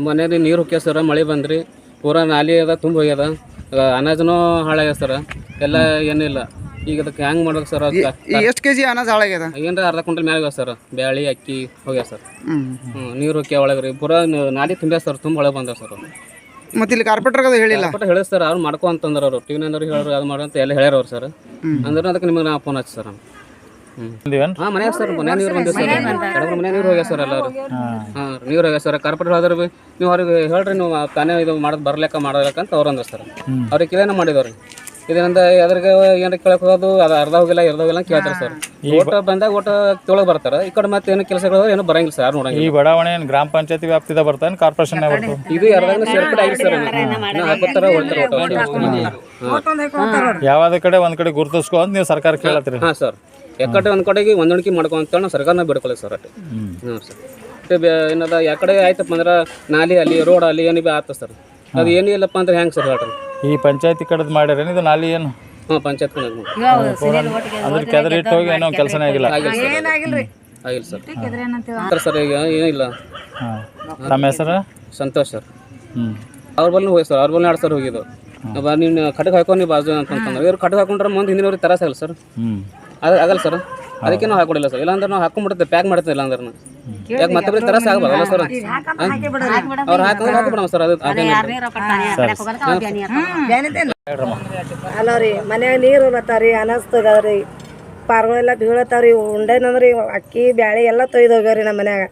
ನಮ್ಮ ಮನೇಲಿ ನೀರು ಹೋಗ್ಯ ಸರ್, ಮಳೆ ಬಂದ್ರಿ ಪೂರಾ ನಾಲಿ ಅದ ತುಂಬ ಹೋಗ್ಯದ, ಅನಾಜನೂ ಹಾಳಾಗ್ಯದ ಸರ್, ಎಲ್ಲ ಏನಿಲ್ಲ. ಈಗ ಅದಕ್ಕೆ ಹೆಂಗೆ ಮಾಡೋದು ಸರ್? ಎಷ್ಟು ಕೆಜಿ ಅನಾಜ್ ಹಾಳಾಗ್ಯದ? ಏನ್ರ ಅರ್ಧ ಕ್ವಿಂಟಲ್ ಮ್ಯಾಗ ಹೋಗ್ಯ ಸರ್, ಬ್ಯಾಳಿ ಅಕ್ಕಿ ಹೋಗ್ಯ ಸರ್. ನೀರು ಹೋಗ್ಯ ಒಳಗೆ ರೀ ಪೂರಾ ನಾಲಿ ತುಂಬ್ಯ ಸರ್, ತುಂಬ ಒಳಗೆ ಬಂದ ಸರ್. ಮತ್ತೆ ಇಲ್ಲಿ ಕಾರ್ಪೆಂಟರ್ ಅದು ಹೇಳಿಲ್ಲ? ಹೇಳಿದ್ ಸರ್, ಅವ್ರು ಮಾಡ್ಕೊ ಅಂತಂದ್ರೆ ಅವರು ಟಿವಿ ನೈನವ್ರು ಹೇಳೋರು ಅದು ಮಾಡೋ ಅಂತ ಎಲ್ಲ ಹೇಳ್ಯಾರ ಅವ್ರು ಸರ್. ಅಂದ್ರೆ ಅದಕ್ಕೆ ನಿಮಗೆ ನಾವು ಫೋನ್ ಹಚ್ಚಿ ಸರ್. ಹಾಂ ಮನ್ಯಾಗ ಸರ್, ಮನೆ ನೀರು ಬಂದಿವಿ ಸರ್, ಎರಡು ಮನೆ ನೀರು ಹೋಗ್ಯ ಸರ್ ಎಲ್ಲರೂ. ಹಾಂ ನೀರು ಹೋಗ್ಯ ಸರ್. ಕಾರ್ಪೊರೇಟರ್ ಹೋದ್ರೆ ಭೀ ನೀವು ಅವ್ರಿಗೆ ಹೇಳ್ರಿ, ನೀವು ತಾನೇ ಇದು ಮಾಡೋದು ಬರ್ಲಿಕ್ಕಂತ ಅವ್ರು ಅಂದ್ರು ಸರ್. ಅವ್ರಿಗೆ ಕಿಲೇನ ಮಾಡಿದವ್ರಿ. ಇದರಿಂದ ಅದ್ರಿಗೆ ಏನಾರ ಕೇಳಕ್ಕೆ ಹೋಗೋದು ಅದು ಅರ್ಧ ಹೋಗಿಲ್ಲ ಅಂತ ಕೇಳ್ತಾರೆ ಸರ್. ಓಟ ಬಂದಾಗ ಓಟ ತೊಳಗೆ ಬರ್ತಾರೆ, ಈ ಕಡೆ ಮತ್ತೆ ಏನು ಕೆಲಸಗಳು ಏನು ಬರಂಗಿಲ್ಲ ಸರ್, ಯಾರು ನೋಡಂಗಿಲ್ಲ. ಈ ಬಡಾವಣೆ ಗ್ರಾಮ ಪಂಚಾಯತಿ ವ್ಯಾಪ್ತಿದ ಬರ್ತಾನೆ ಕಾರ್ಪೊರೇಷನ್ ಇದು ಎರಡಾಗ ಸೇರ್ಪಡೆ ಆಗಿದೆ ಸರ್. ಹಾಕೋತಾರ ಯಾವ್ದ ಕಡೆ ಒಂದ್ ಕಡೆ ಗುರುತಿಸ್ಕೊ ಅಂತ ನೀವು ಸರ್ಕಾರ ಕೇಳತ್ರಿ? ಹಾಂ ಸರ್, ಯಾಕಡೆ ಒಂದು ಕಡೆಗೆ ಹೊಂದಾಣಿಕೆ ಮಾಡ್ಕೊಂತ ನಾವು ಸರ್ಕಾರನ ಬಿಡ್ಕೊಳ್ಳಿ ಸರ್ ಅಷ್ಟೇ. ಹಾಂ ಸರ್. ಏನದ ಯಾಕಡೆ ಆಯ್ತಪ್ಪ ಅಂದ್ರೆ ನಾಲಿ ಅಲ್ಲಿ ರೋಡ್ ಅಲ್ಲಿ ಏನು ಭೀ ಆತ ಸರ್, ಅದು ಏನೂ ಇಲ್ಲಪ್ಪ ಅಂದ್ರೆ ಹೆಂಗೆ ಸರ್ ಹೇಳ್ರಿ? ಈ ಪಂಚಾಯತಿ ಕಡೆದು ಮಾಡ್ಯಾರೇನು ಇದು ನಾಲಿ? ಏನು ಹಾಂ ಪಂಚಾಯತ್ ಅದ್ರ ಕೆದರಿ ಇಟ್ಟು ಹೋಗಿ ಏನೋ ಕೆಲಸನೇ ಆಗಿಲ್ಲ? ಆಗಿಲ್ಲ ಸರ್. ಸರ್ ಈಗ ಏನಿಲ್ಲ. ತಮ್ಮ ಹೆಸರು? ಸಂತೋಷ್ ಸರ್. ಅವ್ರ ಬಲ್ಲಿ ಹೋಗಿ ಸರ್, ಅವ್ರ ಬಲ್ಲಿ 2 ಸರ್ ಹೋಗಿದ್ದು. ನೀನು ಕಟ್ಟಿಗೆ ಹಾಕೊಂಡು ನೀವು ಬಾಜು ಅಂತಂದ್ರೆ ಇವ್ರು ಕಟ್ಟಿಗೆ ಹಾಕೊಂಡ್ರೆ ಮುಂದೆ ಹಿಂದಿನವ್ರಿಗೆ ತರಾಸ ಆಗಲ್ಲ ಸರ್, ಆಗಲ್ಲ ಸರ್. ಅದಕ್ಕೆ ನಾವು ಹಾಕೊಡಿಲ್ಲ ಸರ್. ಇಲ್ಲಾಂದ್ರೆ ನಾವು ಹಾಕೊಂಡ್ಬಿಡ್ತೇವೆ, ಪ್ಯಾಕ್ ಮಾಡ್ತೇವೆ. ಇಲ್ಲಾಂದ್ರೆ ಯಾಕೆ ಮತ್ತೆ ತರಾಸ ಆಗಬಾರಲ್ಲ ಸರ್. ಅವ್ರು ಹಾಕಿದ್ರೆ ಹಾಕಿಬಿಡೋಣ ಸರ್. ಅದು ಅಲ್ಲ ರೀ, ಮನ್ಯಾಗ ನೀರು ಹೋಲತ್ತಾವ್ರಿ, ಅನಸ್ತದವ್ರಿ, ಪಾರ್ಗಳೆಲ್ಲ ಬೀಳತ್ತಾವ್ರಿ, ಉಂಡೇನಂದ್ರಿ ಅಕ್ಕಿ ಬ್ಯಾಳಿ ಎಲ್ಲ ತೊಯ್ದು ಹೋಗ್ಯಾವ್ರಿ. ನಮ್ಮ ಮನ್ಯಾಗ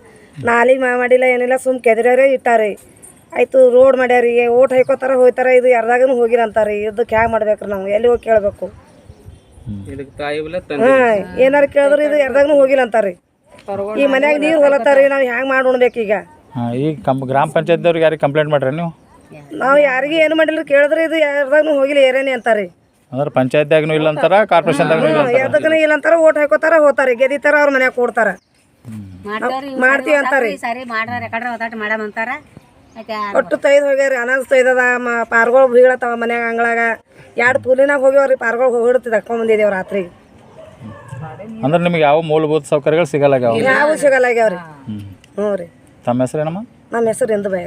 ನಾಲಿ ಮಾಡಿಲ್ಲ ಏನಿಲ್ಲ, ಸುಮ್ ಕೆದರ್ಯಾರೇ ಇಟ್ಟಾರಿ. ಆಯ್ತು ರೋಡ್ ಮಾಡ್ಯಾರಿ, ಓಟ್ ಹಾಕೋತಾರ ಹೋಯ್ತಾರ, ಇದು ಯಾರ್ದಾಗನು ಹೋಗಿಲ್ಲ ಅಂತಾರಿ. ಇದಕ್ಕೆ ಹ್ಯಾಂಗ ಮಾಡ್ಬೇಕ್ರಿ? ನಾವು ಎಲ್ಲಿ ಹೋಗಿ ಕೇಳ್ಬೇಕು? ಏನಾರು ಕೇಳಿದ್ರೆ ಇದು ಯಾರ್ದಾಗನು ಹೋಗಿಲ್ಲ ಅಂತಾರಿ. ಈ ಮನ್ಯಾಗ ನೀರು ಹೊಲತ್ತಾರಿ, ನಾವು ಹ್ಯಾಂಗ ಮಾಡಿ ಉಣ್ಬೇಕು ಈಗ? ಈ ಗ್ರಾಮ ಪಂಚಾಯತ್ದವ್ರಿಗೆ ಯಾರಿಗೆ ಕಂಪ್ಲೇಂಟ್ ಮಾಡ್ರಿ ನೀವು? ನಾವು ಯಾರಿಗೆ ಏನು ಮಾಡಿಲ್ಲ, ಕೇಳಿದ್ರೆ ಇದು ಯಾರ್ದಾಗನು ಹೋಗಿಲ್ಲ ಏರೇನಿ ಅಂತಾರಿ. ಅಂದ್ರೆ ಪಂಚಾಯತ್ದಾಗನು ಇಲ್ಲ ಅಂತಾರ, ಕಾರ್ಪೊರೇಷನ್ದಾಗನು ಇಲ್ಲ ಅಂತಾರ? ಯಾವ್ದಕ್ಕೂ ಇಲ್ಲ ಅಂತಾರ. ಓಟ್ ಹಾಕೋತಾರ ಹೋತಾರ, ಗೆದಿತಾರ, ಅವ್ರ ಮನ್ಯಾಗ ಕೊಡ್ತಾರ, ಮಾಡ್ತೀವಿ ಅಂತಾರಿ. ಒಟ್ಟು ತೊಯ್ದು ಹೋಗ್ಯಾರಿ, ಅನಾಜ್ ತೊಯ್ದದ, ಪಾರ್ಗಳು ಬೀಳತ್ತಾವ ಮನ್ಯಾಗ ಅಂಗಳಾಗ. 2 ಪೂಲಿನಾಗ ಹೋಗ್ಯಾವ್ರಿ, ಪಾರ್ಗಳು ಹೋಗಿಡ್ತಿದ್ ಹಾಕೊಂಡ್ ಬಂದಿದ್ದೇವ್ ರಾತ್ರಿ. ಅಂದ್ರೆ ನಿಮ್ಗೆ ಯಾವ ಮೂಲಭೂತ ಸೌಕರ್ಯಗಳು ಸಿಗಲ್ಲ? ಯಾವ ಸಿಗಲ್ಲಾಗ್ಯಾವ್ರಿ. ಹ್ಞೂ ರೀ. ತಮ್ಮ ಹೆಸರೇನಮ್ಮ? ನಮ್ಮ ಹೆಸರು ಎಂದು ಬಾಯ.